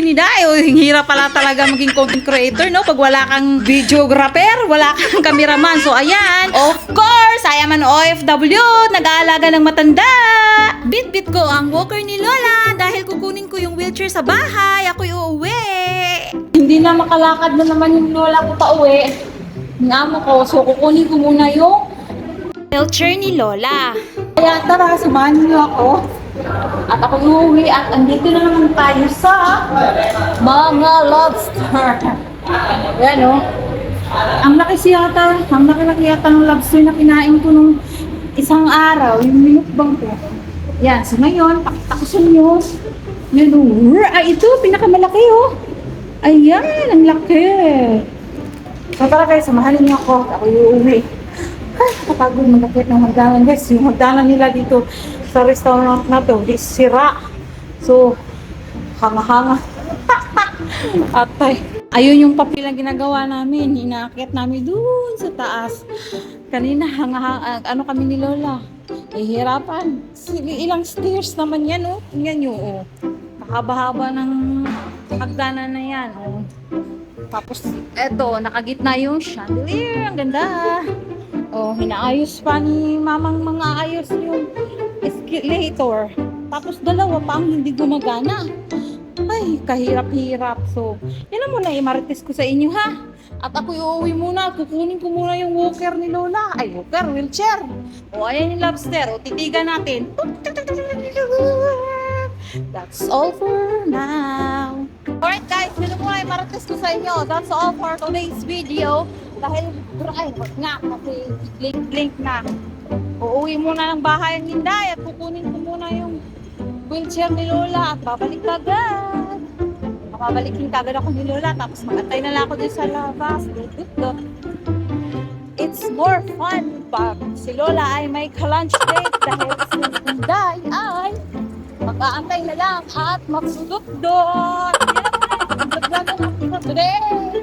sabihin ni Day, oh, hirap pala talaga maging content creator, no? Pag wala kang videographer, wala kang cameraman. So, ayan. Of course, I am an OFW, nag-aalaga ng matanda. Bit-bit ko ang walker ni Lola dahil kukunin ko yung wheelchair sa bahay. Ako'y uuwi. Hindi na makalakad na naman yung Lola ko pa uwi. Ng ko, so kukunin ko muna yung wheelchair ni Lola. Kaya tara, samahan niyo ako. At ako uuwi at andito na naman tayo sa mga lobster. Yan o. Ang laki yata ng lobster na kinain ko nung isang araw, yung minukbang ko. Yan, so ngayon, pakitakusin nyo. Yan o. Ay, ito, pinakamalaki o. Ayan, ang laki. So tara guys, samahan niyo ako. Ako uuwi. Ay, kapagod magkakit ng hagdanan guys. Yung hagdanan nila dito sa restaurant na to, di sira. So, hanga-hanga. Atay. Ayun yung papel na ginagawa namin. Inaakyat namin dun sa taas. Kanina, hanga-hanga. Ano kami ni Lola? Hirapan. Ilang stairs naman yan, oh. Tingnan nyo, oh. Nakabahaba ng hagdanan na yan, oh. Tapos, eto, nakagitna yung chandelier. Ang ganda. Oh, hinaayos pa ni mamang mga ayos yung escalator. Tapos dalawa pa ang hindi gumagana. Ay, kahirap-hirap. So, yan na muna imarites ko sa inyo ha. At ako uuwi muna. Kukunin ko muna yung walker ni Lola. Ay, walker, wheelchair. O, ayan yung lobster. O, titigan natin. That's all for now. Alright guys, yun muna imarites ko sa inyo. That's all for today's video. Dahil, ay, wag nga, kasi link na. Uuwi muna ng bahay ang Inday at kukunin ko muna yung wheelchair ni Lola at babalik agad. Babalikin kagad ako ni Lola tapos mag-antay na lang ako din sa labas. It's more fun pag si Lola ay may ka-lunch break dahil si Inday ay mag-aantay na lang at magsulot doon. Yan ang vlog natin today.